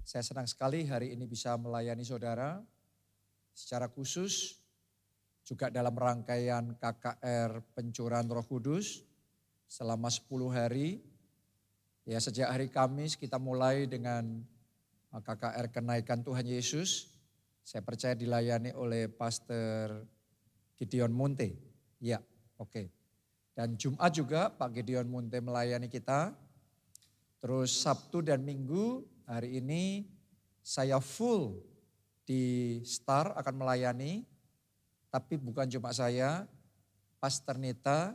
Saya senang sekali hari ini bisa melayani saudara secara khusus juga dalam rangkaian KKR Pencurahan Roh Kudus selama 10 hari. Ya, sejak hari Kamis kita mulai dengan KKR Kenaikan Tuhan Yesus. Saya percaya dilayani oleh Pastor Gideon Munte. Ya, oke. Dan Jumat juga Pak Gideon Munte melayani kita. Terus Sabtu dan Minggu hari ini saya full di Star akan melayani. Tapi bukan cuma saya, Pastor Nita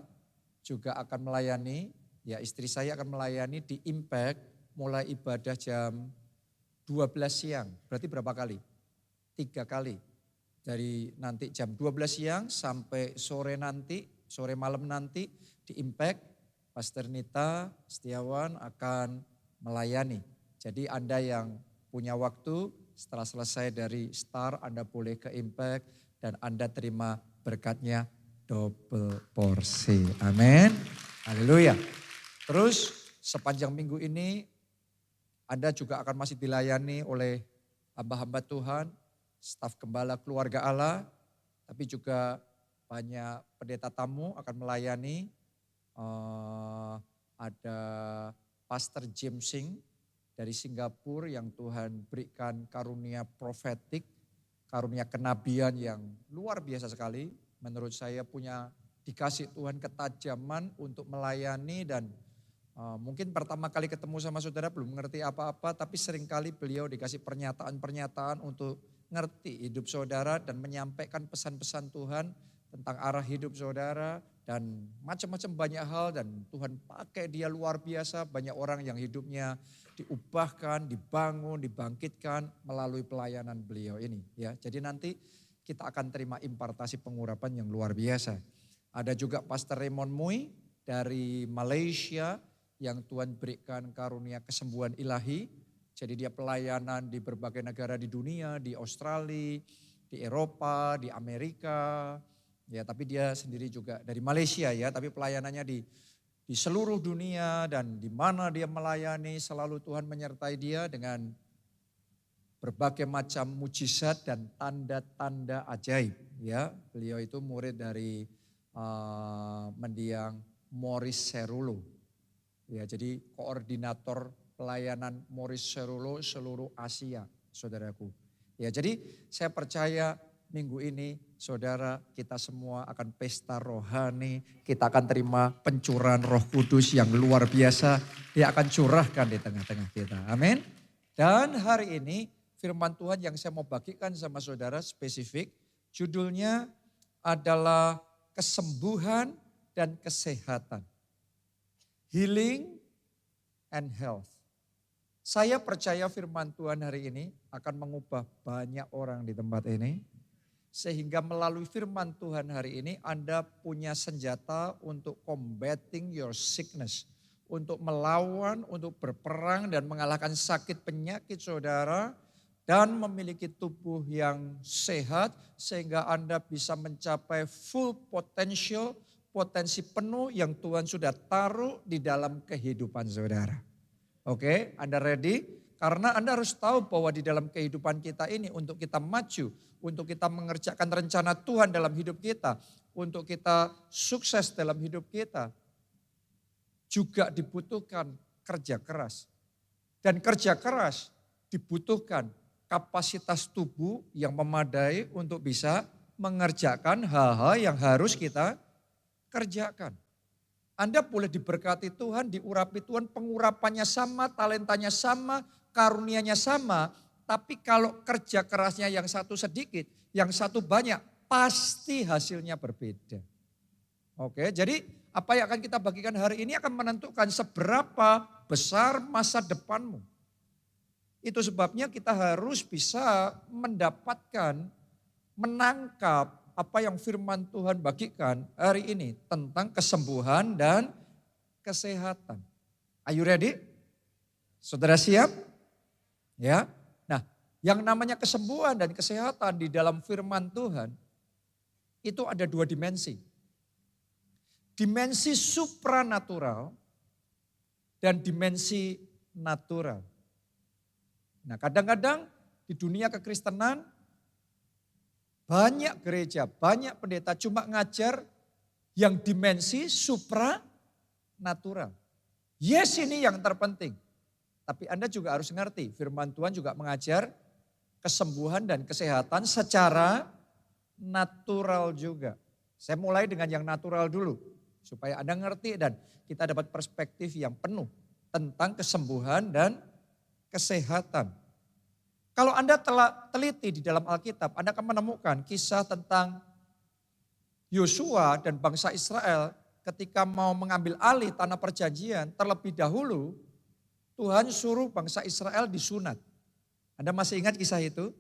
juga akan melayani. Ya, istri saya akan melayani di Impact mulai ibadah jam 12 siang. Berarti berapa kali? 3 kali. Dari nanti jam 12 siang sampai sore malam nanti di Impact, Pastor Nita Setiawan akan melayani. Jadi Anda yang punya waktu setelah selesai dari Star, Anda boleh ke Impact dan Anda terima berkatnya double porsi. Amin. Haleluya. Terus sepanjang minggu ini Anda juga akan masih dilayani oleh hamba-hamba Tuhan, staf gembala keluarga Allah, tapi juga banyak pendeta tamu akan melayani. Ada Pastor James Singh dari Singapura yang Tuhan berikan karunia profetik, karunia kenabian yang luar biasa sekali. Menurut saya dikasih Tuhan ketajaman untuk melayani dan mungkin pertama kali ketemu sama saudara belum mengerti apa-apa, tapi seringkali beliau dikasih pernyataan-pernyataan untuk ngerti hidup saudara dan menyampaikan pesan-pesan Tuhan tentang arah hidup saudara dan macam-macam banyak hal, dan Tuhan pakai dia luar biasa. Banyak orang yang hidupnya diubahkan, dibangun, dibangkitkan melalui pelayanan beliau ini. Ya, jadi nanti kita akan terima impartasi pengurapan yang luar biasa. Ada juga Pastor Raymond Mui dari Malaysia yang Tuhan berikan karunia kesembuhan ilahi. Jadi dia pelayanan di berbagai negara di dunia, di Australia, di Eropa, di Amerika. Ya, tapi dia sendiri juga dari Malaysia ya, tapi pelayanannya di seluruh dunia, dan di mana dia melayani selalu Tuhan menyertai dia dengan berbagai macam mujizat dan tanda-tanda ajaib. Ya, beliau itu murid dari mendiang Morris Cerullo. Ya, jadi koordinator pelayanan Morris Cerullo seluruh Asia, saudaraku. Ya, jadi saya percaya minggu ini saudara kita semua akan pesta rohani, kita akan terima pencurahan Roh Kudus yang luar biasa. Dia akan curahkan di tengah-tengah kita. Amin. Dan hari ini firman Tuhan yang saya mau bagikan sama saudara spesifik, judulnya adalah kesembuhan dan kesehatan. Healing and health. Saya percaya firman Tuhan hari ini akan mengubah banyak orang di tempat ini. Sehingga melalui firman Tuhan hari ini Anda punya senjata untuk combating your sickness. Untuk melawan, untuk berperang dan mengalahkan sakit penyakit saudara. Dan memiliki tubuh yang sehat sehingga Anda bisa mencapai full potential, potensi penuh yang Tuhan sudah taruh di dalam kehidupan saudara. Oke, Anda ready? Karena Anda harus tahu bahwa di dalam kehidupan kita ini untuk kita maju, untuk kita mengerjakan rencana Tuhan dalam hidup kita, untuk kita sukses dalam hidup kita, juga dibutuhkan kerja keras. Dan kerja keras dibutuhkan kapasitas tubuh yang memadai untuk bisa mengerjakan hal-hal yang harus kita kerjakan. Anda boleh diberkati Tuhan, diurapi Tuhan, pengurapannya sama, talentanya sama, karunianya sama. Tapi kalau kerja kerasnya yang satu sedikit, yang satu banyak, pasti hasilnya berbeda. Oke, jadi apa yang akan kita bagikan hari ini akan menentukan seberapa besar masa depanmu. Itu sebabnya kita harus bisa mendapatkan, menangkap apa yang firman Tuhan bagikan hari ini tentang kesembuhan dan kesehatan. Are you ready? Saudara siap? Ya. Nah, yang namanya kesembuhan dan kesehatan di dalam firman Tuhan itu ada 2 dimensi. Dimensi supranatural dan dimensi natural. Nah kadang-kadang di dunia kekristenan banyak gereja, banyak pendeta cuma ngajar yang dimensi supranatural. Yes, ini yang terpenting. Tapi Anda juga harus ngerti, firman Tuhan juga mengajar kesembuhan dan kesehatan secara natural juga. Saya mulai dengan yang natural dulu, supaya Anda ngerti dan kita dapat perspektif yang penuh tentang kesembuhan dan kesehatan. Kalau Anda telah teliti di dalam Alkitab, Anda akan menemukan kisah tentang Yosua dan bangsa Israel ketika mau mengambil alih tanah perjanjian. Terlebih dahulu Tuhan suruh bangsa Israel disunat. Anda masih ingat kisah itu?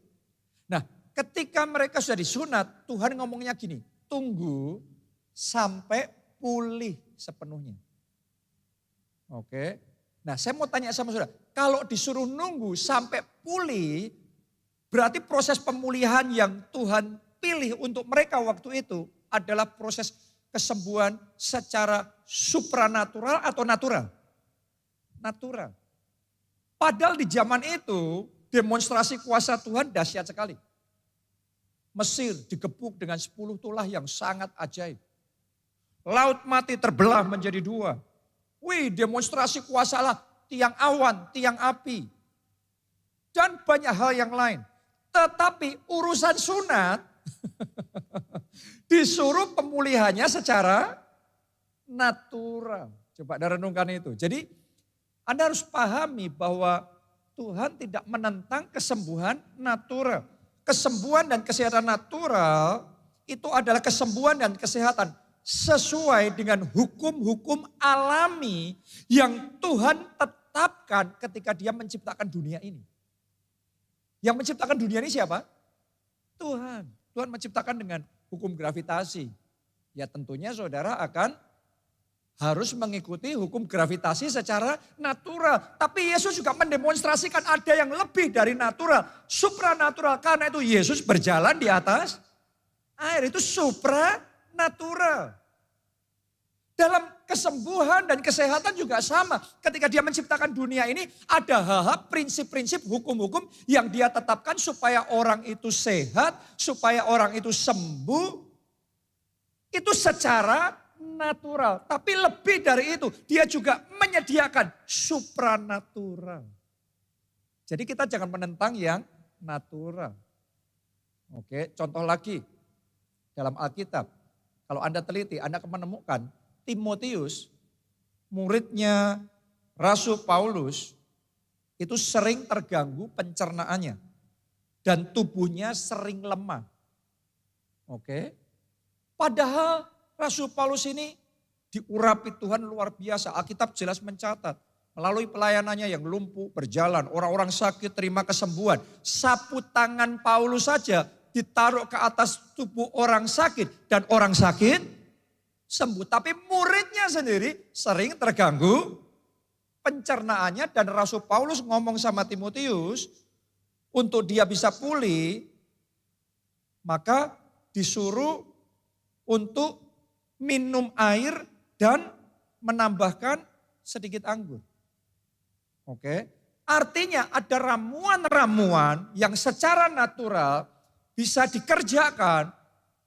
Nah, ketika mereka sudah disunat, Tuhan ngomongnya gini, tunggu sampai pulih sepenuhnya. Oke. Nah, saya mau tanya sama saudara, kalau disuruh nunggu sampai pulih, berarti proses pemulihan yang Tuhan pilih untuk mereka waktu itu adalah proses kesembuhan secara supranatural atau natural? Natural. Padahal di zaman itu demonstrasi kuasa Tuhan dahsyat sekali. Mesir digebuk dengan 10 tulah yang sangat ajaib. Laut mati terbelah menjadi 2. Wih, demonstrasi kuasa Allah, tiang awan, tiang api. Dan banyak hal yang lain. Tetapi urusan sunat disuruh pemulihannya secara natural. Coba Anda renungkan itu. Jadi Anda harus pahami bahwa Tuhan tidak menentang kesembuhan natural. Kesembuhan dan kesehatan natural itu adalah kesembuhan dan kesehatan sesuai dengan hukum-hukum alami yang Tuhan tetapkan ketika Dia menciptakan dunia ini. Yang menciptakan dunia ini siapa? Tuhan. Tuhan menciptakan dengan hukum gravitasi. Ya tentunya saudara akan harus mengikuti hukum gravitasi secara natural. Tapi Yesus juga mendemonstrasikan ada yang lebih dari natural, supranatural. Karena itu Yesus berjalan di atas air, itu supranatural. Dalam kesembuhan dan kesehatan juga sama. Ketika Dia menciptakan dunia ini, ada hal-hal, prinsip-prinsip, hukum-hukum yang Dia tetapkan supaya orang itu sehat, supaya orang itu sembuh. Itu secara natural. Tapi lebih dari itu, Dia juga menyediakan supranatural. Jadi kita jangan menentang yang natural. Oke, contoh lagi dalam Alkitab. Kalau Anda teliti, Anda akan menemukan Timotius, muridnya Rasul Paulus, itu sering terganggu pencernaannya. Dan tubuhnya sering lemah. Oke. Padahal Rasul Paulus ini diurapi Tuhan luar biasa. Alkitab jelas mencatat. Melalui pelayanannya yang lumpuh berjalan, orang-orang sakit terima kesembuhan. Sapu tangan Paulus saja ditaruh ke atas tubuh orang sakit. Dan orang sakit sembuh. Tapi muridnya sendiri sering terganggu pencernaannya. Dan Rasul Paulus ngomong sama Timotius, untuk dia bisa pulih, maka disuruh untuk minum air dan menambahkan sedikit anggur. Oke. Artinya ada ramuan-ramuan yang secara natural bisa dikerjakan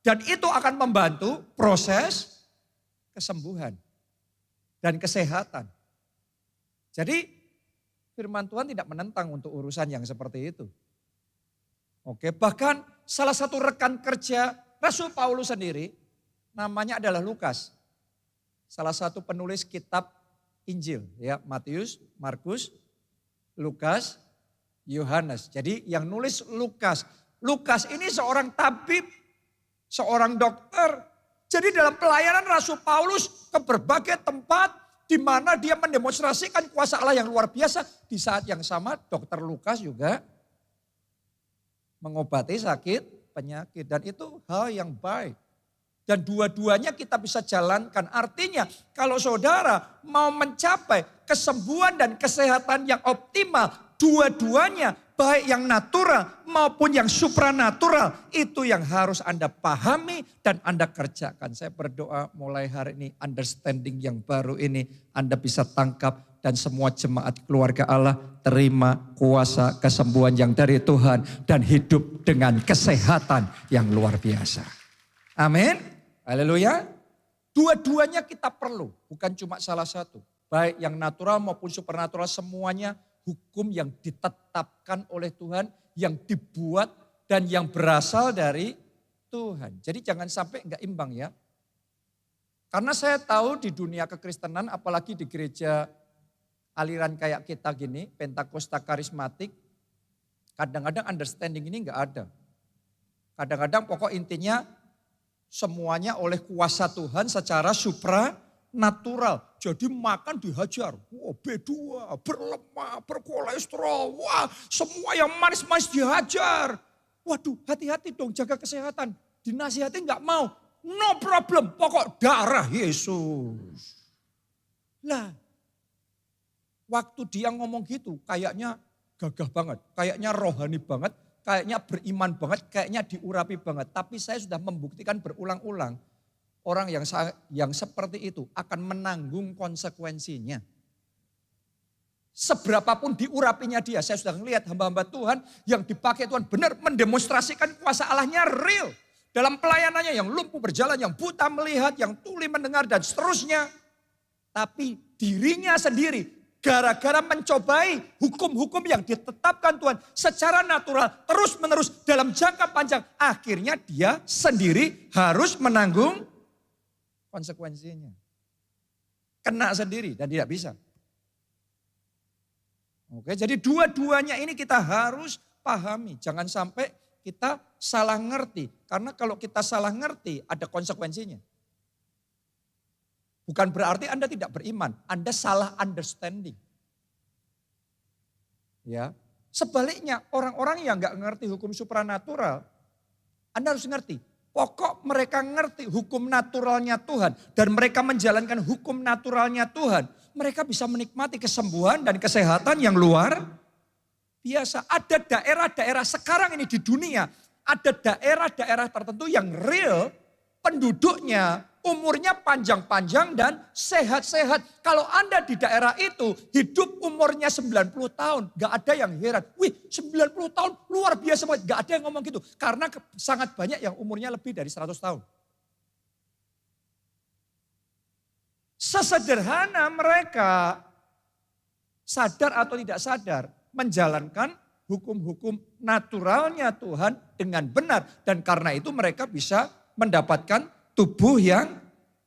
dan itu akan membantu proses kesembuhan dan kesehatan. Jadi firman Tuhan tidak menentang untuk urusan yang seperti itu. Oke, bahkan salah satu rekan kerja Rasul Paulus sendiri namanya adalah Lukas. Salah satu penulis kitab Injil, ya, Matius, Markus, Lukas, Yohanes. Jadi yang nulis Lukas. Lukas ini seorang tabib, seorang dokter. Jadi dalam pelayanan Rasul Paulus ke berbagai tempat di mana dia mendemonstrasikan kuasa Allah yang luar biasa. Di saat yang sama dokter Lukas juga mengobati sakit penyakit. Dan itu hal yang baik. Dan dua-duanya kita bisa jalankan. Artinya kalau saudara mau mencapai kesembuhan dan kesehatan yang optimal, dua-duanya baik yang natural maupun yang supranatural, itu yang harus Anda pahami dan Anda kerjakan. Saya berdoa mulai hari ini understanding yang baru ini Anda bisa tangkap dan semua jemaat keluarga Allah terima kuasa kesembuhan yang dari Tuhan dan hidup dengan kesehatan yang luar biasa. Amin. Haleluya. Dua-duanya kita perlu, bukan cuma salah satu. Baik yang natural maupun supernatural, semuanya hukum yang ditetapkan oleh Tuhan, yang dibuat dan yang berasal dari Tuhan. Jadi jangan sampai enggak imbang ya. Karena saya tahu di dunia kekristenan, apalagi di gereja aliran kayak kita gini, Pentakosta karismatik, kadang-kadang understanding ini enggak ada. Kadang-kadang pokok intinya semuanya oleh kuasa Tuhan secara supranatural. Jadi makan dihajar, wah B2, berlemak, berkolesterol, wah semua yang manis-manis dihajar. Waduh hati-hati dong jaga kesehatan, dinasihati enggak mau, no problem, pokok darah Yesus. Lah, waktu dia ngomong gitu kayaknya gagah banget, kayaknya rohani banget, kayaknya beriman banget, kayaknya diurapi banget. Tapi saya sudah membuktikan berulang-ulang, orang yang seperti itu akan menanggung konsekuensinya. Seberapapun diurapinya dia, saya sudah melihat hamba-hamba Tuhan yang dipakai Tuhan benar mendemonstrasikan kuasa Allahnya real. Dalam pelayanannya yang lumpuh berjalan, yang buta melihat, yang tuli mendengar dan seterusnya. Tapi dirinya sendiri gara-gara mencobai hukum-hukum yang ditetapkan Tuhan secara natural terus-menerus dalam jangka panjang. Akhirnya dia sendiri harus menanggung konsekuensinya. Kena sendiri dan tidak bisa. Oke, jadi dua-duanya ini kita harus pahami. Jangan sampai kita salah ngerti. Karena kalau kita salah ngerti ada konsekuensinya. Bukan berarti Anda tidak beriman, Anda salah understanding. Ya, sebaliknya orang-orang yang nggak ngerti hukum supranatural, Anda harus ngerti. Pokok mereka ngerti hukum naturalnya Tuhan dan mereka menjalankan hukum naturalnya Tuhan, mereka bisa menikmati kesembuhan dan kesehatan yang luar biasa. Ada daerah-daerah sekarang ini di dunia, ada daerah-daerah tertentu yang real penduduknya umurnya panjang-panjang dan sehat-sehat. Kalau Anda di daerah itu hidup umurnya 90 tahun. Gak ada yang heran. Wih 90 tahun luar biasa banget. Gak ada yang ngomong gitu. Karena sangat banyak yang umurnya lebih dari 100 tahun. Sesederhana mereka sadar atau tidak sadar menjalankan hukum-hukum naturalnya Tuhan dengan benar. Dan karena itu mereka bisa mendapatkan tubuh yang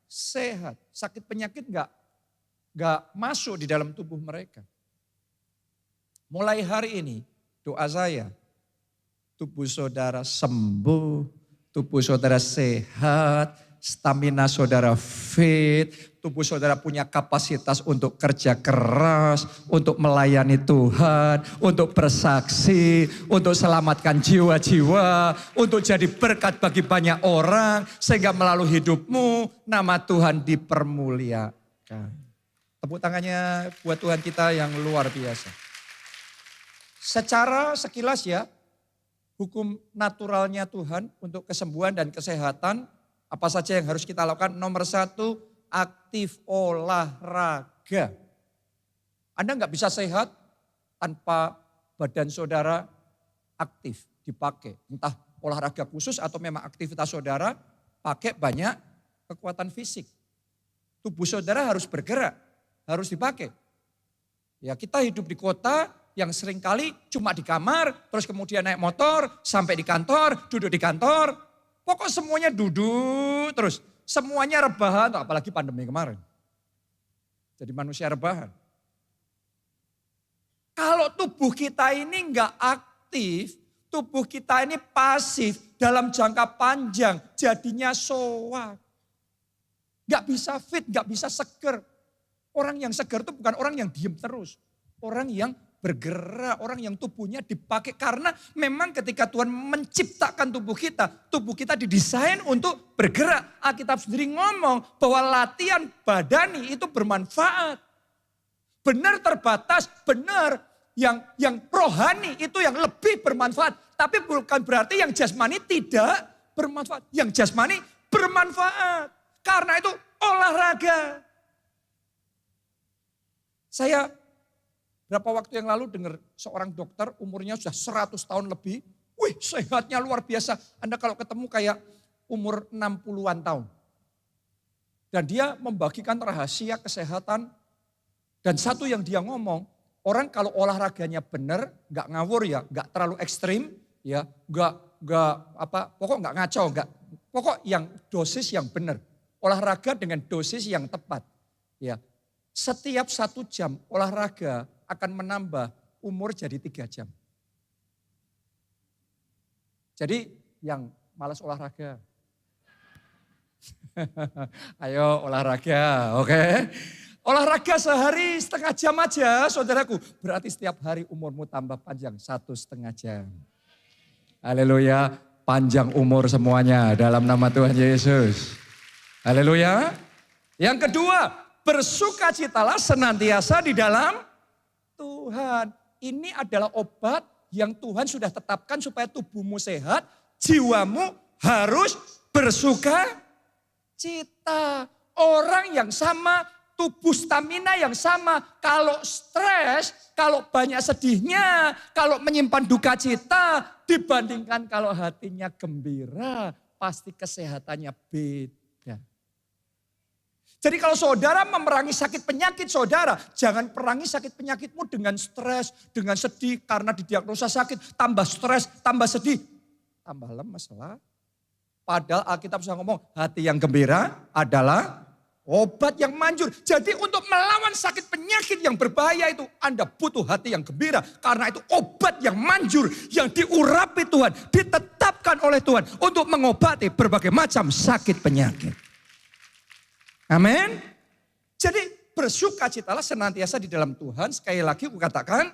sehat. Sakit penyakit enggak masuk di dalam tubuh mereka. Mulai hari ini doa saya, tubuh saudara sembuh, tubuh saudara sehat, stamina saudara fit, tubuh saudara punya kapasitas untuk kerja keras, untuk melayani Tuhan, untuk bersaksi, untuk selamatkan jiwa-jiwa, untuk jadi berkat bagi banyak orang, sehingga melalui hidupmu nama Tuhan dipermuliakan. Tepuk tangannya buat Tuhan kita yang luar biasa. Secara sekilas ya, hukum naturalnya Tuhan untuk kesembuhan dan kesehatan, apa saja yang harus kita lakukan? Nomor 1, aktif olahraga. Anda nggak bisa sehat tanpa badan saudara aktif dipakai. Entah olahraga khusus atau memang aktivitas saudara pakai banyak kekuatan fisik. Tubuh saudara harus bergerak, harus dipakai. Ya kita hidup di kota yang seringkali cuma di kamar, terus kemudian naik motor, sampai di kantor, duduk di kantor. Pokok semuanya duduk terus. Semuanya rebahan, apalagi pandemi kemarin. Jadi manusia rebahan. Kalau tubuh kita ini enggak aktif, tubuh kita ini pasif dalam jangka panjang, jadinya soak. Enggak bisa fit, enggak bisa seger. Orang yang seger itu bukan orang yang diem terus. Orang yang bergerak, orang yang tubuhnya dipakai. Karena memang ketika Tuhan menciptakan tubuh kita didesain untuk bergerak. Alkitab sendiri ngomong bahwa latihan badani itu bermanfaat. Benar terbatas, benar yang rohani itu yang lebih bermanfaat. Tapi bukan berarti yang jasmani tidak bermanfaat. Yang jasmani bermanfaat. Karena itu olahraga. Saya berapa waktu yang lalu dengar seorang dokter umurnya sudah 100 tahun lebih. Wih, sehatnya luar biasa. Anda kalau ketemu kayak umur 60-an tahun. Dan dia membagikan rahasia kesehatan. Dan satu yang dia ngomong, orang kalau olahraganya benar, nggak ngawur ya, nggak terlalu ekstrim, ya, pokok nggak ngaco, pokok yang dosis yang benar. Olahraga dengan dosis yang tepat. Ya, setiap 1 jam olahraga akan menambah umur jadi 3 jam. Jadi yang malas olahraga, ayo olahraga, oke? Olahraga sehari setengah jam aja, saudaraku. Berarti setiap hari umurmu tambah panjang 1,5 jam. Haleluya, panjang umur semuanya dalam nama Tuhan Yesus. Haleluya. Yang kedua, bersukacitalah senantiasa di dalam Tuhan. Ini adalah obat yang Tuhan sudah tetapkan supaya tubuhmu sehat, jiwamu harus bersukacita. Orang yang sama, tubuh stamina yang sama. Kalau stres, kalau banyak sedihnya, kalau menyimpan duka cita, dibandingkan kalau hatinya gembira, pasti kesehatannya beda. Jadi kalau saudara memerangi sakit penyakit saudara, jangan perangi sakit penyakitmu dengan stres, dengan sedih karena didiagnosa sakit, tambah stres, tambah sedih, tambah lemes lah. Padahal Alkitab sudah ngomong, hati yang gembira adalah obat yang manjur. Jadi untuk melawan sakit penyakit yang berbahaya itu, Anda butuh hati yang gembira. Karena itu obat yang manjur, yang diurapi Tuhan, ditetapkan oleh Tuhan untuk mengobati berbagai macam sakit penyakit. Amin. Jadi bersukacitalah senantiasa di dalam Tuhan. Sekali lagi aku katakan,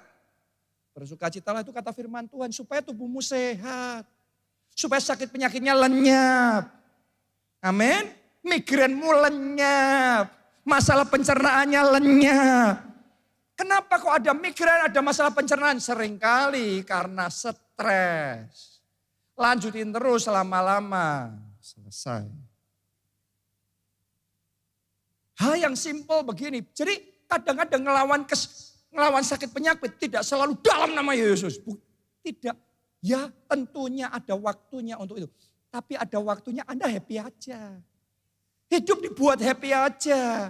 bersukacitalah itu kata firman Tuhan supaya tubuhmu sehat. Supaya sakit penyakitnya lenyap. Amin. Migrenmu lenyap. Masalah pencernaannya lenyap. Kenapa kok ada migren, ada masalah pencernaan? Seringkali karena stres. Lanjutin terus lama-lama. Selesai. Hal yang simpel begini. Jadi kadang-kadang ngelawan sakit penyakit tidak selalu dalam nama Yesus. Tidak. Ya tentunya ada waktunya untuk itu. Tapi ada waktunya Anda happy aja. Hidup dibuat happy aja.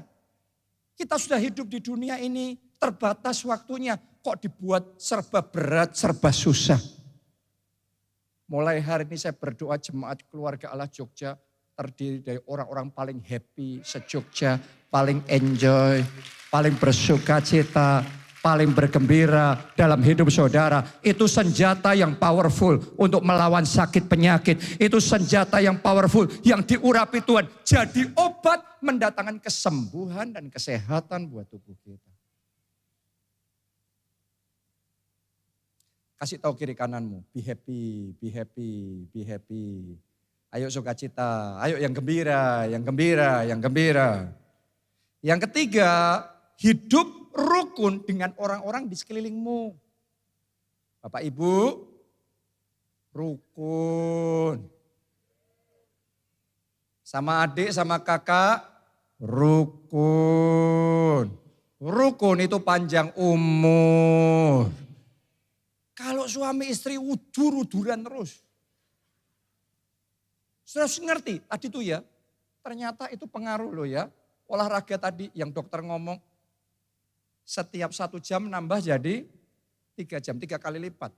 Kita sudah hidup di dunia ini terbatas waktunya. Kok dibuat serba berat, serba susah. Mulai hari ini saya berdoa jemaat keluarga Allah Jogja terdiri dari orang-orang paling happy se-Jogja, paling enjoy, paling bersuka cita, paling bergembira dalam hidup saudara. Itu senjata yang powerful untuk melawan sakit penyakit. Itu senjata yang powerful yang diurapi Tuhan. Jadi obat mendatangkan kesembuhan dan kesehatan buat tubuh kita. Kasih tahu kiri kananmu, be happy, be happy, be happy. Ayo sukacita, ayo yang gembira, yang gembira, yang gembira. Yang ketiga, hidup rukun dengan orang-orang di sekelilingmu. Bapak Ibu, rukun. Sama adik, sama kakak, rukun. Rukun itu panjang umur. Kalau suami istri udur-uduran terus. Sudah ngerti tadi tuh ya, ternyata itu pengaruh loh ya. Olahraga tadi yang dokter ngomong, setiap 1 jam nambah jadi 3 jam, 3 kali lipat.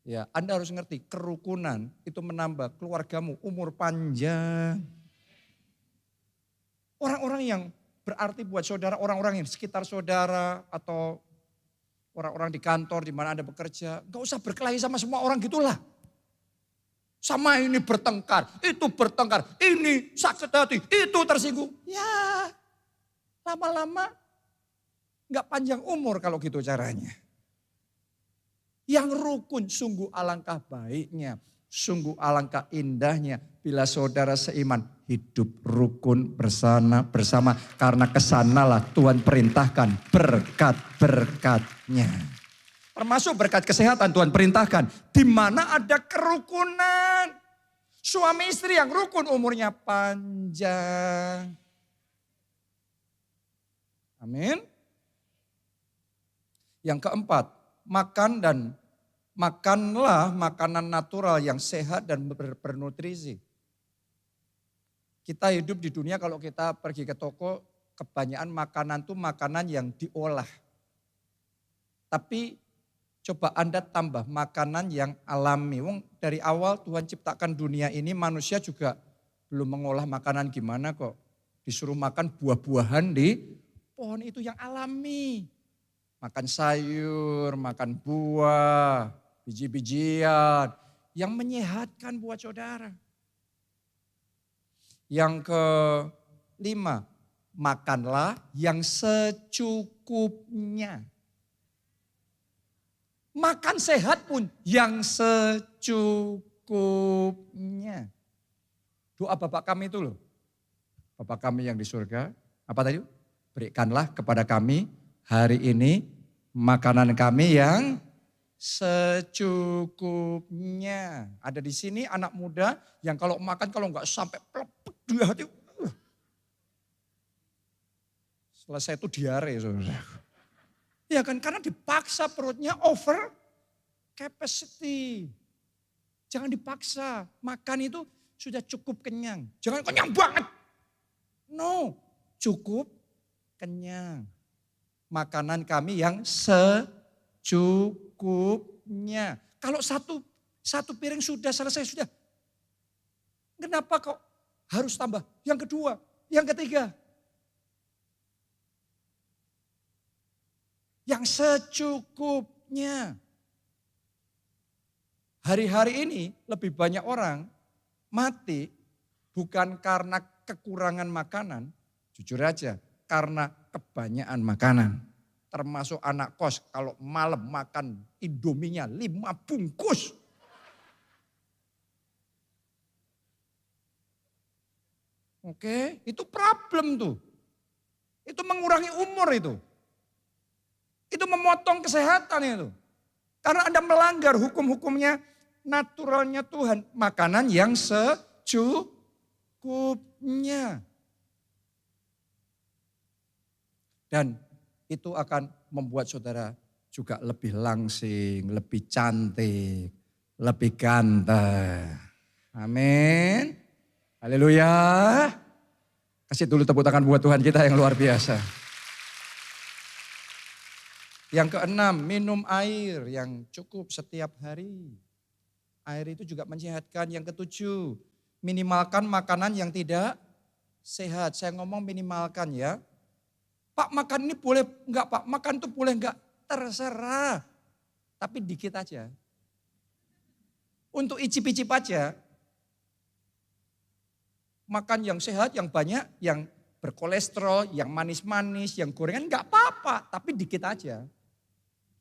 Ya, Anda harus ngerti kerukunan itu menambah keluargamu umur panjang. Orang-orang yang berarti buat saudara, orang-orang yang di sekitar saudara atau orang-orang di kantor di mana Anda bekerja, gak usah berkelahi sama semua orang gitulah. Sama ini bertengkar, itu bertengkar, ini sakit hati, itu tersinggung. Ya, lama-lama gak panjang umur kalau gitu caranya. Yang rukun sungguh alangkah baiknya, sungguh alangkah indahnya bila saudara seiman hidup rukun bersama karena kesanalah Tuhan perintahkan berkat-berkatnya. Termasuk berkat kesehatan Tuhan perintahkan. Di mana ada kerukunan. Suami istri yang rukun umurnya panjang. Amin. Yang keempat, makanlah makanan natural yang sehat dan bernutrisi. Kita hidup di dunia kalau kita pergi ke toko, kebanyakan makanan itu makanan yang diolah. Tapi coba Anda tambah makanan yang alami. Dari awal Tuhan ciptakan dunia ini, manusia juga belum mengolah makanan gimana kok. Disuruh makan buah-buahan di pohon itu yang alami. Makan sayur, makan buah, biji-bijian yang menyehatkan buat saudara. Yang kelima, makanlah yang secukupnya. Makan sehat pun yang secukupnya. Doa Bapak kami itu loh. Bapak kami yang di surga, apa tadi? Berikanlah kepada kami hari ini makanan kami yang secukupnya. Ada di sini anak muda yang kalau makan kalau enggak sampai pelepek di hati. Selesai itu diare. Ya kan, karena dipaksa perutnya over capacity. Jangan dipaksa, makan itu sudah cukup kenyang. Jangan kenyang banget. No, cukup kenyang. Makanan kami yang secukupnya. Kalau satu piring sudah selesai, sudah. Kenapa kok harus tambah? Yang kedua, yang ketiga. Yang secukupnya. Hari-hari ini lebih banyak orang mati bukan karena kekurangan makanan, jujur aja, karena kebanyakan makanan. Termasuk anak kos kalau malam makan Indominya 5 bungkus. Oke, itu problem tuh. Itu mengurangi umur itu. Itu memotong kesehatan itu. Karena Anda melanggar hukum-hukumnya naturalnya Tuhan. Makanan yang secukupnya. Dan itu akan membuat saudara juga lebih langsing, lebih cantik, lebih ganteng. Amin. Haleluya. Kasih dulu tepuk tangan buat Tuhan kita yang luar biasa. Yang keenam, minum air yang cukup setiap hari. Air itu juga menyehatkan. Yang ketujuh, minimalkan makanan yang tidak sehat. Saya ngomong minimalkan ya. Pak makan ini boleh enggak Pak? Makan itu boleh enggak? Terserah. Tapi dikit aja. Untuk icip-icip aja. Makan yang sehat, yang banyak, yang berkolesterol, yang manis-manis, yang gorengan enggak apa-apa. Tapi dikit aja.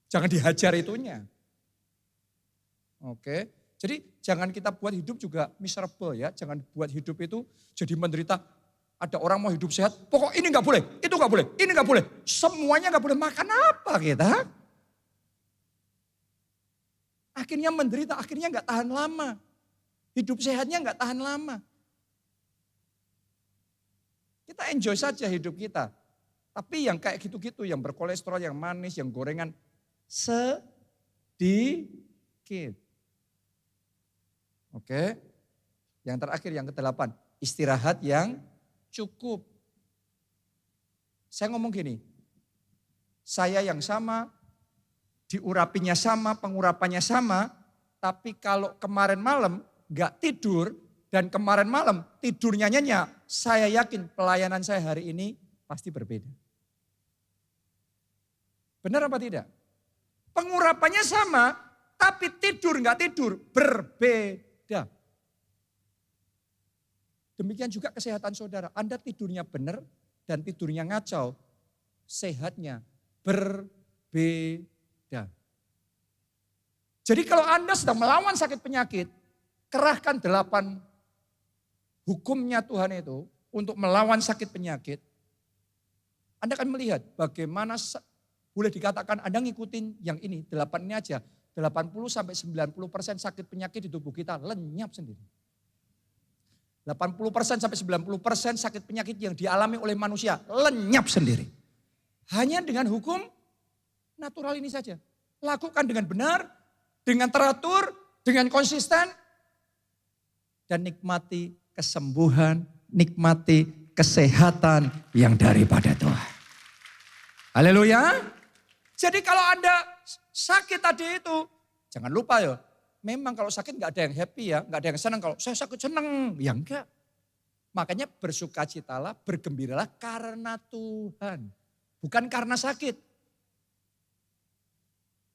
Jangan dihajar itunya. Oke. Jadi jangan kita buat hidup juga miserable ya. Jangan buat hidup itu jadi menderita. Ada orang mau hidup sehat, pokok ini nggak boleh, itu nggak boleh, ini nggak boleh. Semuanya nggak boleh, makan apa kita? Akhirnya menderita, akhirnya nggak tahan lama. Hidup sehatnya nggak tahan lama. Kita enjoy saja hidup kita. Tapi yang kayak gitu-gitu, yang berkolesterol, yang manis, yang gorengan, sedikit. Oke. Yang terakhir, yang ke-8, istirahat yang cukup. Saya ngomong gini, saya yang sama, diurapinya sama, pengurapannya sama, tapi kalau kemarin malam gak tidur dan kemarin malam tidurnya nyenyak, saya yakin pelayanan saya hari ini pasti berbeda. Benar apa tidak? Pengurapannya sama, tapi tidur gak tidur berbeda. Demikian juga kesehatan saudara. Anda tidurnya benar dan tidurnya ngacau. Sehatnya berbeda. Jadi kalau Anda sedang melawan sakit penyakit, kerahkan 8 hukumnya Tuhan itu untuk melawan sakit penyakit. Anda akan melihat bagaimana boleh dikatakan Anda ngikutin yang ini, 8 ini aja. 80-90% sakit penyakit di tubuh kita lenyap sendiri. 80-90% sakit penyakit yang dialami oleh manusia lenyap sendiri. Hanya dengan hukum Natural ini saja. Lakukan dengan benar, dengan teratur, dengan konsisten. Dan nikmati kesembuhan, nikmati kesehatan yang daripada Tuhan. Haleluya. Jadi kalau Anda sakit tadi itu, jangan lupa ya. Memang kalau sakit gak ada yang happy ya, gak ada yang senang. Kalau saya sakit senang, ya enggak. Makanya bersukacitalah, bergembiralah karena Tuhan. Bukan karena sakit.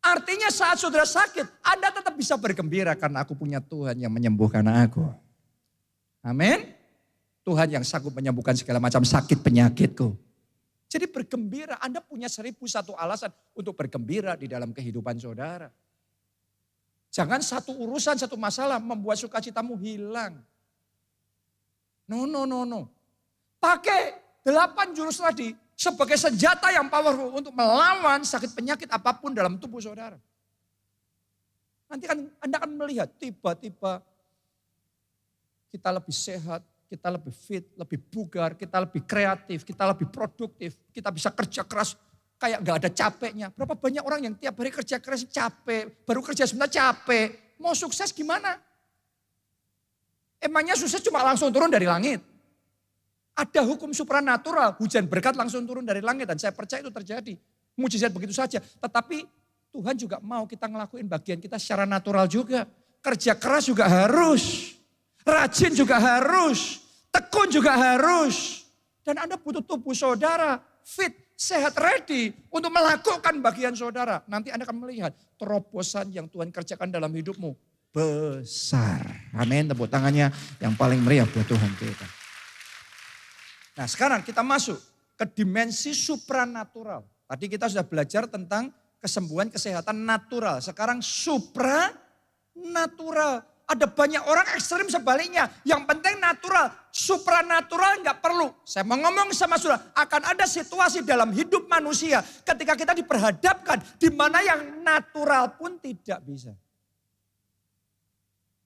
Artinya saat saudara sakit, Anda tetap bisa bergembira karena aku punya Tuhan yang menyembuhkan aku. Amin. Tuhan yang sanggup menyembuhkan segala macam sakit penyakitku. Jadi bergembira, Anda punya 1001 alasan untuk bergembira di dalam kehidupan saudara. Jangan satu urusan, satu masalah membuat sukacitamu hilang. No. Pakai 8 jurus tadi sebagai senjata yang powerful untuk melawan sakit penyakit apapun dalam tubuh saudara. Nanti kan Anda akan melihat tiba-tiba kita lebih sehat, kita lebih fit, lebih bugar, kita lebih kreatif, kita lebih produktif, kita bisa kerja keras kayak gak ada capeknya. Berapa banyak orang yang tiap hari kerja keras capek, baru kerja sebentar capek. Mau sukses gimana? Emangnya sukses cuma langsung turun dari langit? Ada hukum supranatural, hujan berkat langsung turun dari langit dan saya percaya itu terjadi. Mujizat begitu saja, tetapi Tuhan juga mau kita ngelakuin bagian kita secara natural juga. Kerja keras juga harus, rajin juga harus, tekun juga harus. Dan Anda butuh tubuh saudara, fit, sehat, ready untuk melakukan bagian saudara. Nanti Anda akan melihat terobosan yang Tuhan kerjakan dalam hidupmu besar. Amin, tepuk tangannya yang paling meriah buat Tuhan kita. Nah sekarang kita masuk ke dimensi supranatural. Tadi kita sudah belajar tentang kesembuhan kesehatan natural. Sekarang supranatural. Ada banyak orang ekstrim sebaliknya. Yang penting natural, supranatural nggak perlu. Saya mau ngomong sama saudara, akan ada situasi dalam hidup manusia ketika kita diperhadapkan di mana yang natural pun tidak bisa.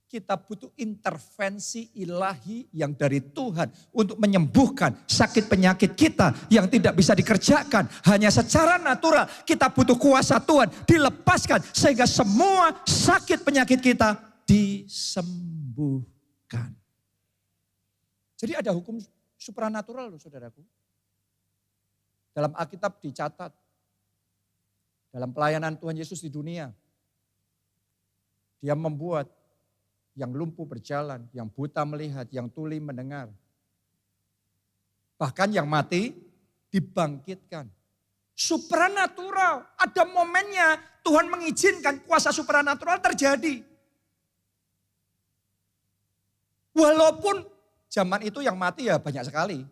Kita butuh intervensi ilahi yang dari Tuhan untuk menyembuhkan sakit penyakit kita yang tidak bisa dikerjakan. Hanya secara natural kita butuh kuasa Tuhan dilepaskan sehingga semua sakit penyakit kita disembuhkan. Jadi ada hukum supranatural loh saudaraku. Dalam Alkitab dicatat. Dalam pelayanan Tuhan Yesus di dunia. Dia membuat yang lumpuh berjalan, yang buta melihat, yang tuli mendengar. Bahkan yang mati dibangkitkan. Supranatural, ada momennya Tuhan mengizinkan kuasa supranatural terjadi. Walaupun zaman itu yang mati ya banyak sekali.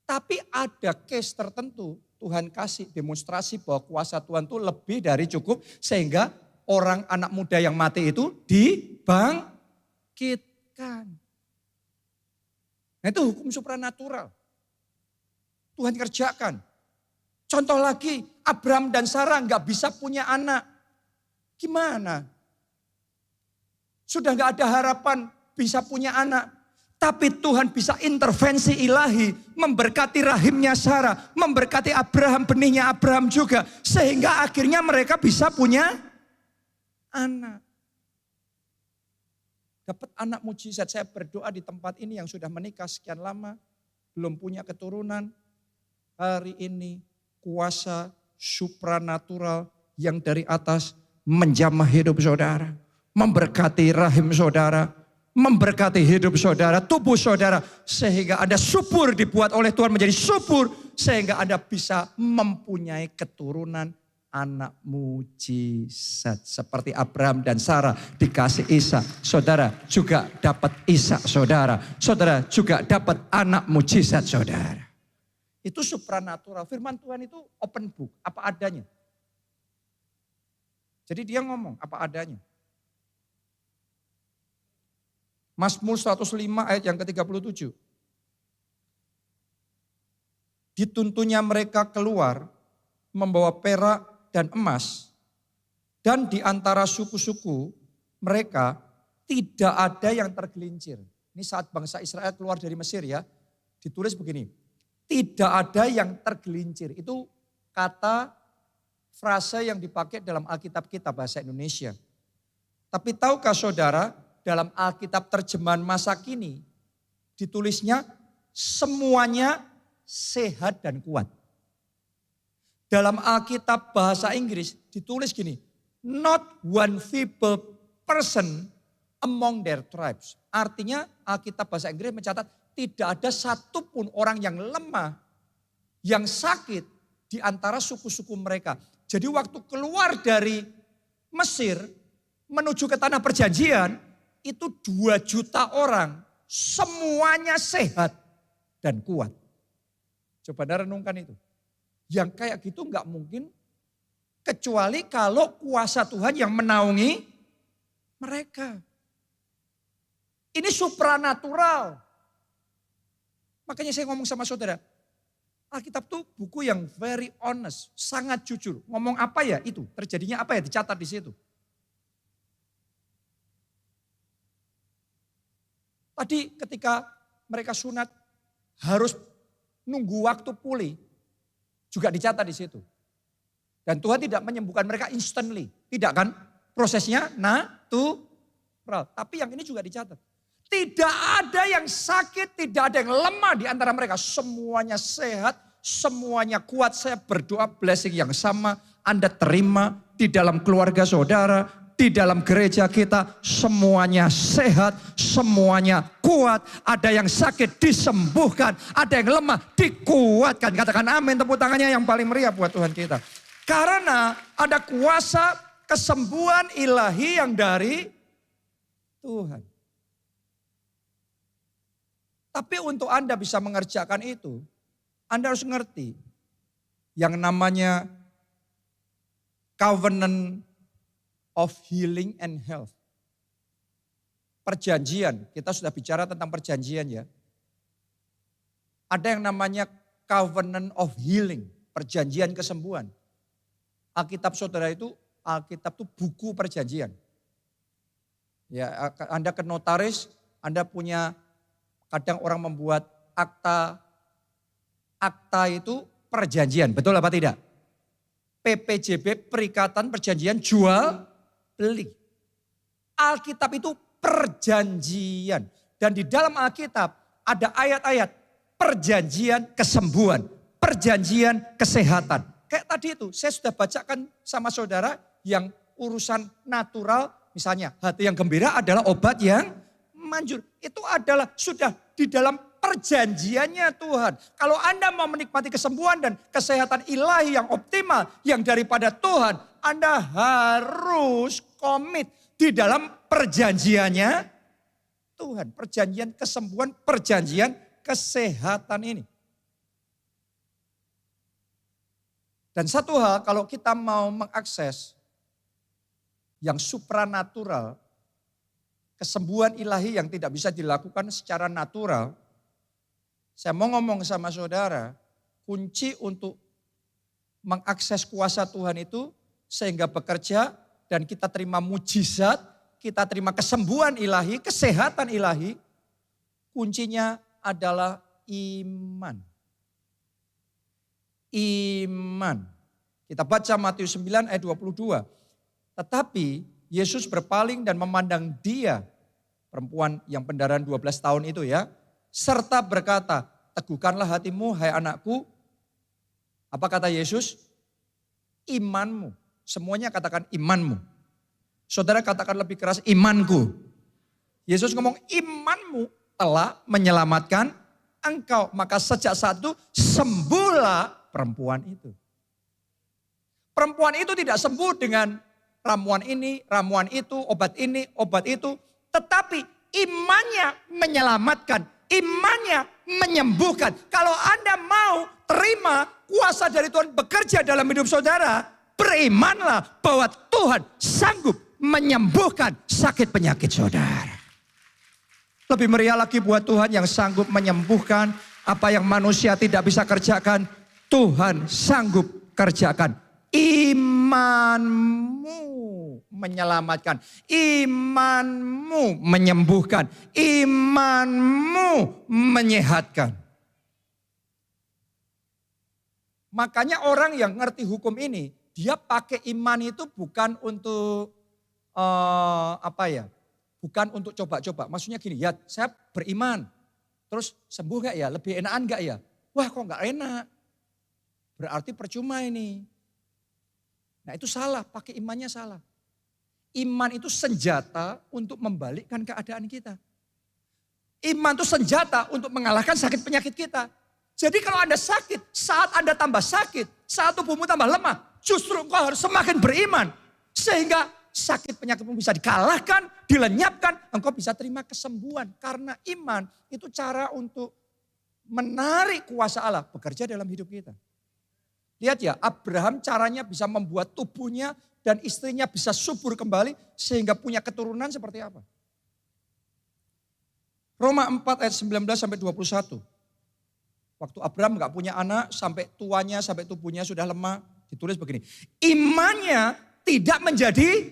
Tapi ada case tertentu Tuhan kasih demonstrasi bahwa kuasa Tuhan itu lebih dari cukup sehingga orang anak muda yang mati itu dibangkitkan. Nah itu hukum supranatural. Tuhan kerjakan. Contoh lagi, Abraham dan Sarah nggak bisa punya anak. Gimana? Sudah nggak ada harapan bisa punya anak. Tapi Tuhan bisa intervensi ilahi, memberkati rahimnya Sarah, memberkati Abraham, benihnya Abraham juga. Sehingga akhirnya mereka bisa punya anak. Dapat anak mujizat. Saya berdoa di tempat ini yang sudah menikah sekian lama, belum punya keturunan. Hari ini kuasa supranatural yang dari atas menjamah hidup saudara. Memberkati rahim saudara. Memberkati hidup saudara, tubuh saudara. Sehingga Anda subur dibuat oleh Tuhan menjadi subur. Sehingga Anda bisa mempunyai keturunan anak mujizat. Seperti Abraham dan Sarah dikasih Ishak. Saudara juga dapat Ishak saudara. Saudara juga dapat anak mujizat saudara. Itu supranatural. Firman Tuhan itu open book. Apa adanya. Jadi dia ngomong apa adanya. Mazmur 105 ayat yang ke-37. Dituntunnya mereka keluar membawa perak dan emas, dan di antara suku-suku mereka tidak ada yang tergelincir. Ini saat bangsa Israel keluar dari Mesir ya, ditulis begini, tidak ada yang tergelincir. Itu kata frase yang dipakai dalam Alkitab kita bahasa Indonesia. Tapi tahukah saudara, dalam Alkitab terjemahan masa kini, ditulisnya semuanya sehat dan kuat. Dalam Alkitab bahasa Inggris ditulis gini, not one feeble person among their tribes. Artinya Alkitab bahasa Inggris mencatat tidak ada satupun orang yang lemah, yang sakit di antara suku-suku mereka. Jadi waktu keluar dari Mesir menuju ke tanah perjanjian, itu 2 juta orang semuanya sehat dan kuat. Coba Anda renungkan itu. Yang kayak gitu nggak mungkin kecuali kalau kuasa Tuhan yang menaungi mereka. Ini supranatural. Makanya saya ngomong sama saudara, Alkitab tuh buku yang very honest, sangat jujur. Ngomong apa ya itu, terjadinya apa ya dicatat di situ. Tadi ketika mereka sunat harus nunggu waktu pulih, juga dicatat di situ. Dan Tuhan tidak menyembuhkan mereka instantly, tidak kan? Prosesnya natural. Tapi yang ini juga dicatat. Tidak ada yang sakit, tidak ada yang lemah di antara mereka. Semuanya sehat, semuanya kuat. Saya berdoa blessing yang sama Anda terima di dalam keluarga saudara, di dalam gereja kita. Semuanya sehat, semuanya kuat. Ada yang sakit disembuhkan, ada yang lemah dikuatkan. Katakan amin, tepuk tangannya yang paling meriah buat Tuhan kita. Karena ada kuasa kesembuhan ilahi yang dari Tuhan. Tapi untuk Anda bisa mengerjakan itu, Anda harus ngerti yang namanya covenant of healing and health. Perjanjian, kita sudah bicara tentang perjanjian ya. Ada yang namanya covenant of healing, perjanjian kesembuhan. Alkitab saudara itu, Alkitab itu buku perjanjian. Ya, Anda ke notaris, Anda punya, kadang orang membuat akta itu perjanjian, betul apa tidak? PPJB, Perikatan Perjanjian Jual Beli. Alkitab itu perjanjian. Dan di dalam Alkitab ada ayat-ayat perjanjian kesembuhan, perjanjian kesehatan. Kayak tadi itu, saya sudah bacakan sama saudara yang urusan natural, misalnya hati yang gembira adalah obat yang manjur. Itu adalah sudah di dalam perjanjiannya Tuhan. Kalau Anda mau menikmati kesembuhan dan kesehatan ilahi yang optimal, yang daripada Tuhan, Anda harus komit di dalam perjanjiannya Tuhan. Perjanjian kesembuhan, perjanjian kesehatan ini. Dan satu hal, kalau kita mau mengakses yang supranatural, kesembuhan ilahi yang tidak bisa dilakukan secara natural, saya mau ngomong sama saudara, kunci untuk mengakses kuasa Tuhan itu sehingga bekerja dan kita terima mujizat, kita terima kesembuhan ilahi, kesehatan ilahi, kuncinya adalah iman. Iman. Kita baca Matius 9 ayat 22. Tetapi Yesus berpaling dan memandang dia, perempuan yang pendarahan 12 tahun itu ya, serta berkata, teguhkanlah hatimu hai anakku. Apa kata Yesus? Imanmu. Semuanya katakan imanmu. Saudara katakan lebih keras, imanku. Yesus ngomong imanmu telah menyelamatkan engkau. Maka sejak saat itu sembuhlah perempuan itu. Perempuan itu tidak sembuh dengan ramuan ini, ramuan itu, obat ini, obat itu. Tetapi imannya menyelamatkan, imannya menyembuhkan. Kalau Anda mau terima kuasa dari Tuhan bekerja dalam hidup saudara, berimanlah bahwa Tuhan sanggup menyembuhkan sakit penyakit saudara. Lebih meriah lagi buat Tuhan yang sanggup menyembuhkan apa yang manusia tidak bisa kerjakan. Tuhan sanggup kerjakan. Imanmu menyelamatkan. Imanmu menyembuhkan. Imanmu menyehatkan. Makanya orang yang ngerti hukum ini dia pakai iman itu bukan untuk bukan untuk coba-coba. Maksudnya gini, ya saya beriman, terus sembuh gak ya? Lebih enakan gak ya? Wah kok gak enak? Berarti percuma ini. Nah itu salah, pakai imannya salah. Iman itu senjata untuk membalikkan keadaan kita. Iman itu senjata untuk mengalahkan sakit penyakit kita. Jadi kalau Anda sakit, saat Anda tambah sakit, saat tubuhmu tambah lemah, justru engkau harus semakin beriman. Sehingga sakit penyakitmu bisa dikalahkan, dilenyapkan, engkau bisa terima kesembuhan. Karena iman itu cara untuk menarik kuasa Allah bekerja dalam hidup kita. Lihat ya, Abraham caranya bisa membuat tubuhnya dan istrinya bisa subur kembali sehingga punya keturunan seperti apa. Roma 4 ayat 19 sampai 21. Waktu Abraham gak punya anak sampai tuanya, sampai tubuhnya sudah lemah. Ditulis begini, imannya tidak menjadi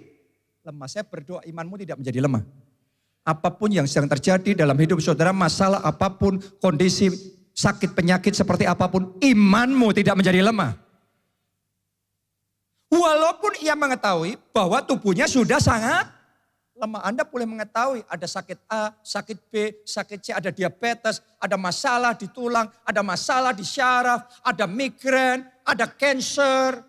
lemah. Saya berdoa imanmu tidak menjadi lemah. Apapun yang sedang terjadi dalam hidup saudara, masalah apapun, kondisi sakit penyakit seperti apapun, imanmu tidak menjadi lemah. Walaupun ia mengetahui bahwa tubuhnya sudah sangat lemah. Anda boleh mengetahui ada sakit A, sakit B, sakit C, ada diabetes, ada masalah di tulang, ada masalah di syaraf, ada migrain, ada cancer.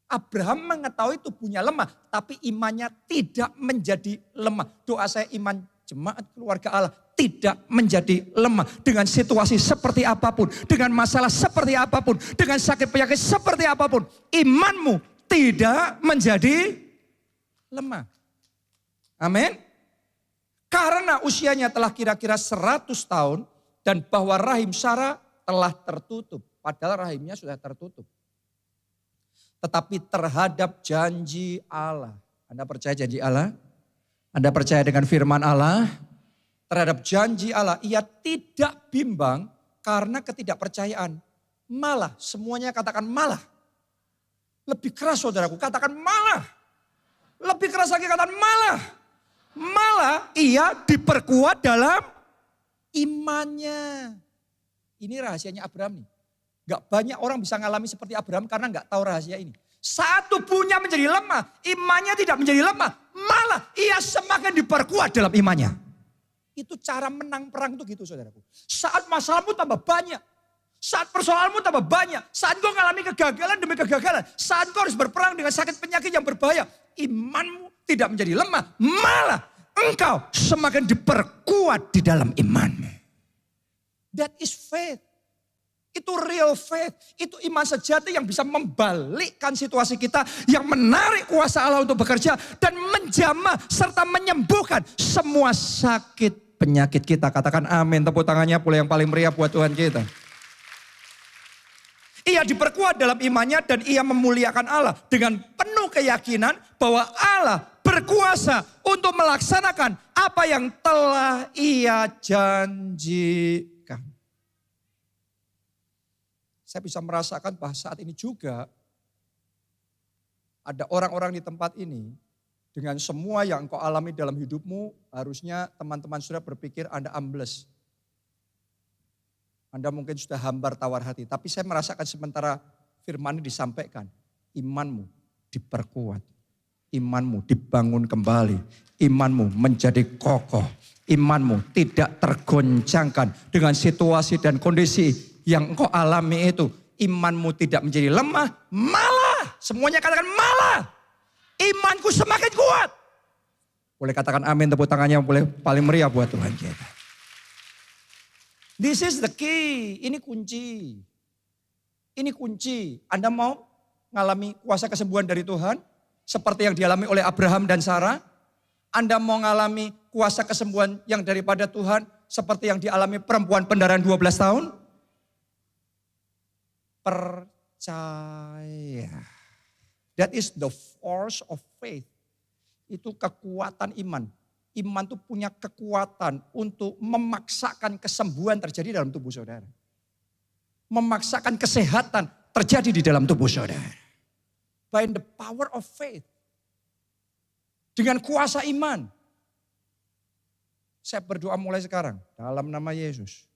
Abraham mengetahui tubuhnya lemah, tapi imannya tidak menjadi lemah. Doa saya iman jemaat keluarga Allah tidak menjadi lemah. Dengan situasi seperti apapun, dengan masalah seperti apapun, dengan sakit penyakit seperti apapun, imanmu tidak menjadi lemah. Amin. Karena usianya telah kira-kira 100 tahun dan bahwa rahim Sarah telah tertutup. Padahal rahimnya sudah tertutup. Tetapi terhadap janji Allah. Anda percaya janji Allah? Anda percaya dengan firman Allah? Terhadap janji Allah ia tidak bimbang karena ketidakpercayaan. Malah, semuanya katakan malah. Lebih keras saudaraku, katakan malah. Lebih keras lagi katakan malah. Malah ia diperkuat dalam imannya. Ini rahasianya Abraham nih. Gak banyak orang bisa ngalami seperti Abraham karena gak tahu rahasia ini. Saat tubuhnya menjadi lemah, imannya tidak menjadi lemah. Malah ia semakin diperkuat dalam imannya. Itu cara menang perang tuh gitu saudaraku. Saat masalahmu tambah banyak. Saat persoalanmu tambah banyak. Saat kau mengalami kegagalan demi kegagalan. Saat kau harus berperang dengan sakit penyakit yang berbahaya. Imanmu tidak menjadi lemah. Malah engkau semakin diperkuat di dalam imanmu. That is faith. Itu real faith. Itu iman sejati yang bisa membalikkan situasi kita. Yang menarik kuasa Allah untuk bekerja. Dan menjamah serta menyembuhkan semua sakit penyakit kita. Katakan amin. Tepuk tangannya pula yang paling meriah buat Tuhan kita. Ia diperkuat dalam imannya dan ia memuliakan Allah. Dengan penuh keyakinan bahwa Allah berkuasa untuk melaksanakan apa yang telah ia janjikan. Saya bisa merasakan bahwa saat ini juga ada orang-orang di tempat ini dengan semua yang engkau alami dalam hidupmu, harusnya teman-teman sudah berpikir Anda ambles. Anda mungkin sudah hambar tawar hati, tapi saya merasakan sementara firman ini disampaikan, imanmu diperkuat, imanmu dibangun kembali, imanmu menjadi kokoh, imanmu tidak tergoncangkan dengan situasi dan kondisi yang engkau alami itu. Imanmu tidak menjadi lemah, malah, semuanya katakan malah, imanku semakin kuat. Boleh katakan amin, tepuk tangannya boleh paling meriah buat Tuhan kita. This is the key, ini kunci. Ini kunci, Anda mau mengalami kuasa kesembuhan dari Tuhan, seperti yang dialami oleh Abraham dan Sarah. Anda mau mengalami kuasa kesembuhan yang daripada Tuhan, seperti yang dialami perempuan pendarahan 12 tahun. Percaya. That is the force of faith. Itu kekuatan iman. Iman itu punya kekuatan untuk memaksakan kesembuhan terjadi dalam tubuh saudara. Memaksakan kesehatan terjadi di dalam tubuh saudara. By the power of faith. Dengan kuasa iman. Saya berdoa mulai sekarang. Dalam nama Yesus.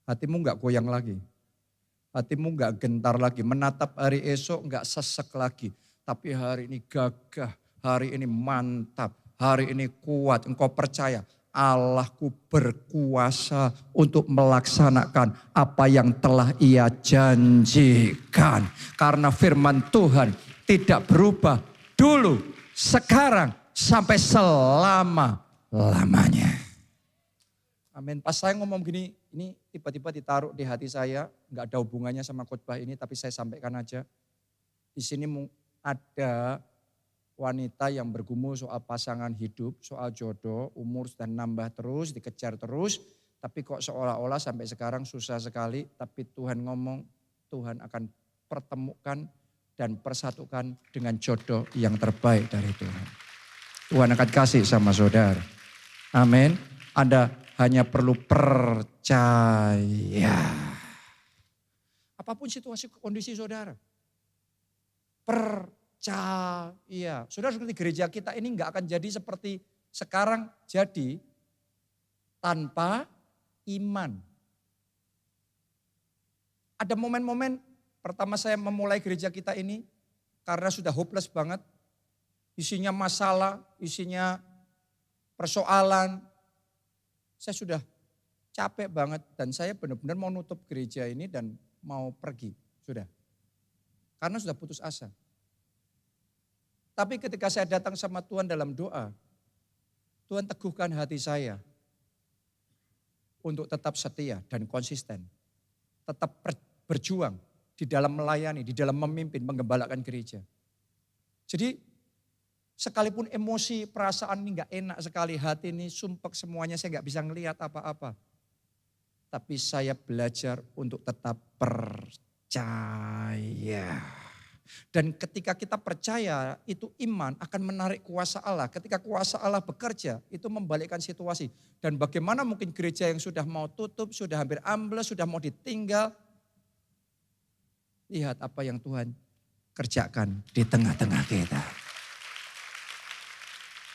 Hatimu gak goyang lagi. Hatimu nggak gentar lagi, menatap hari esok nggak sesek lagi. Tapi hari ini gagah, hari ini mantap, hari ini kuat. Engkau percaya Allahku berkuasa untuk melaksanakan apa yang telah Ia janjikan. Karena firman Tuhan tidak berubah dulu, sekarang, sampai selama-lamanya. Amin. Pas saya ngomong gini, ini tiba-tiba ditaruh di hati saya, nggak ada hubungannya sama khotbah ini, tapi saya sampaikan aja. Di sini ada wanita yang bergumul soal pasangan hidup, soal jodoh, umur sudah nambah terus, dikejar terus, tapi kok seolah-olah sampai sekarang susah sekali, tapi Tuhan ngomong, Tuhan akan pertemukan dan persatukan dengan jodoh yang terbaik dari Tuhan. Tuhan akan kasih sama saudara. Amin. Anda hanya perlu percaya. Apapun situasi kondisi saudara. Percaya. Saudara seperti gereja kita ini nggak akan jadi seperti sekarang jadi tanpa iman. Ada momen-momen pertama saya memulai gereja kita ini karena sudah hopeless banget. Isinya masalah, isinya persoalan. Saya sudah capek banget dan saya benar-benar mau nutup gereja ini dan mau pergi. Sudah. Karena sudah putus asa. Tapi ketika saya datang sama Tuhan dalam doa, Tuhan teguhkan hati saya untuk tetap setia dan konsisten. Tetap berjuang di dalam melayani, di dalam memimpin, menggembalakan gereja. Jadi sekalipun emosi, perasaan ini gak enak sekali, hati ini sumpek semuanya, saya gak bisa ngelihat apa-apa. Tapi saya belajar untuk tetap percaya. Dan ketika kita percaya, itu iman akan menarik kuasa Allah. Ketika kuasa Allah bekerja, itu membalikkan situasi. Dan bagaimana mungkin gereja yang sudah mau tutup, sudah hampir ambles, sudah mau ditinggal. Lihat apa yang Tuhan kerjakan di tengah-tengah kita.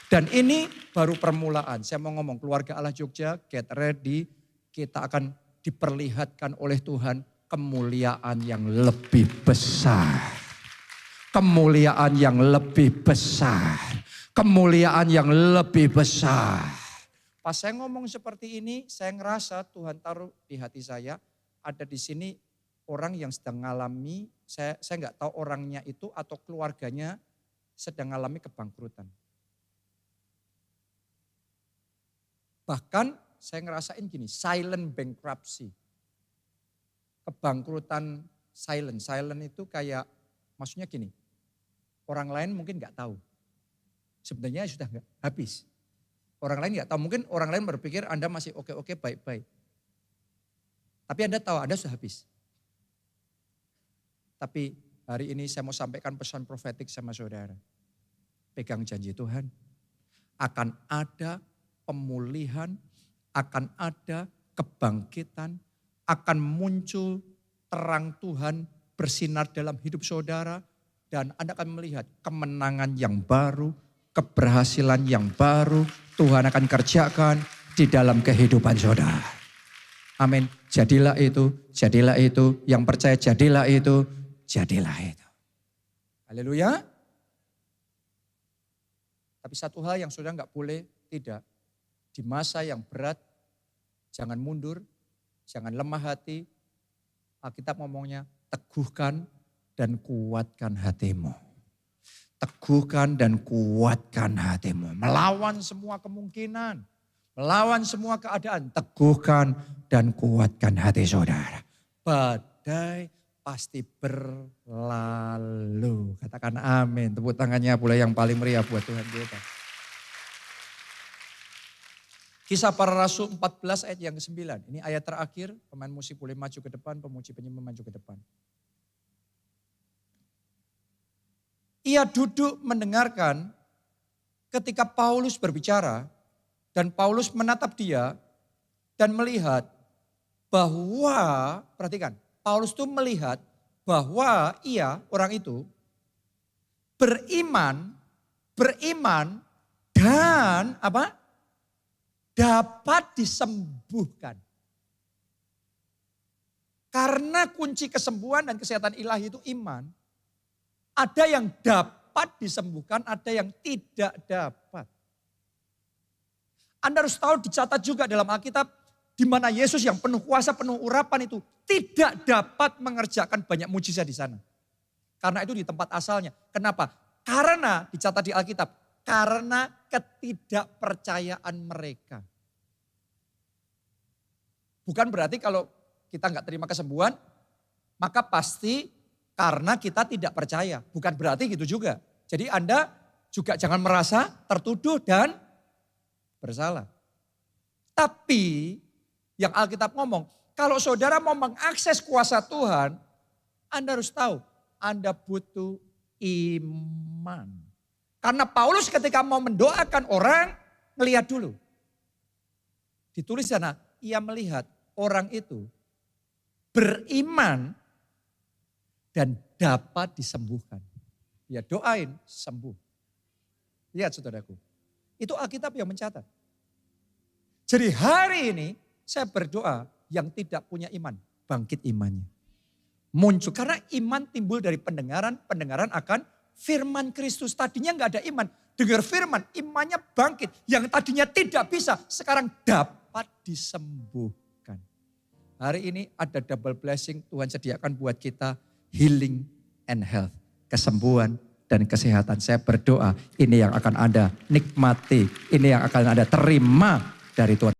Dan ini baru permulaan. Saya mau ngomong keluarga Allah Jogja, get ready. Kita akan diperlihatkan oleh Tuhan kemuliaan yang lebih besar. Kemuliaan yang lebih besar. Kemuliaan yang lebih besar. Pas saya ngomong seperti ini, saya ngerasa Tuhan taruh di hati saya. Ada di sini orang yang sedang mengalami, saya nggak tahu orangnya itu atau keluarganya sedang mengalami kebangkrutan. Bahkan saya ngerasain gini, silent bankruptcy. Kebangkrutan silent. Silent itu kayak, maksudnya gini, orang lain mungkin gak tahu. Sebenarnya sudah gak habis. Orang lain gak tahu, mungkin orang lain berpikir Anda masih oke-oke, baik-baik. Tapi Anda tahu Anda sudah habis. Tapi hari ini saya mau sampaikan pesan profetik sama saudara. Pegang janji Tuhan. Akan ada pemulihan, akan ada kebangkitan, akan muncul terang Tuhan bersinar dalam hidup saudara, dan Anda akan melihat kemenangan yang baru, keberhasilan yang baru, Tuhan akan kerjakan di dalam kehidupan saudara. Amin. Jadilah itu, yang percaya jadilah itu, jadilah itu. Haleluya. Tapi satu hal yang sudah gak boleh tidak. Di masa yang berat, jangan mundur, jangan lemah hati. Alkitab ngomongnya, teguhkan dan kuatkan hatimu. Teguhkan dan kuatkan hatimu. Melawan semua kemungkinan, melawan semua keadaan. Teguhkan dan kuatkan hati saudara. Badai pasti berlalu. Katakan amin. Tepuk tangannya pula yang paling meriah buat Tuhan kita. Kisah Para Rasul 14 ayat yang ke-9. Ini ayat terakhir, pemain musik boleh maju ke depan, pemuji penyembah maju ke depan. Ia duduk mendengarkan ketika Paulus berbicara dan Paulus menatap dia dan melihat bahwa, perhatikan, Paulus itu melihat bahwa ia, orang itu, beriman dan apa? Dapat disembuhkan. Karena kunci kesembuhan dan kesehatan ilahi itu iman. Ada yang dapat disembuhkan, ada yang tidak dapat. Anda harus tahu, dicatat juga dalam Alkitab, di mana Yesus yang penuh kuasa, penuh urapan itu tidak dapat mengerjakan banyak mujizat di sana. Karena itu di tempat asalnya. Kenapa? Karena dicatat di Alkitab, karena ketidakpercayaan mereka. Bukan berarti kalau kita nggak terima kesembuhan, maka pasti karena kita tidak percaya. Bukan berarti gitu juga. Jadi Anda juga jangan merasa tertuduh dan bersalah. Tapi yang Alkitab ngomong, kalau saudara mau mengakses kuasa Tuhan, Anda harus tahu, Anda butuh iman. Karena Paulus ketika mau mendoakan orang, melihat dulu. Ditulis sana, ia melihat orang itu beriman dan dapat disembuhkan. Ya doain sembuh. Lihat saudaraku. Itu Alkitab yang mencatat. Jadi hari ini saya berdoa yang tidak punya iman. Bangkit imannya. Muncul. Karena iman timbul dari pendengaran. Pendengaran akan firman Kristus. Tadinya nggak ada iman. Dengar firman. Imannya bangkit. Yang tadinya tidak bisa. Sekarang dapat disembuhkan. Hari ini ada double blessing Tuhan sediakan buat kita, healing and health. Kesembuhan dan kesehatan. Saya berdoa ini yang akan Anda nikmati, ini yang akan Anda terima dari Tuhan.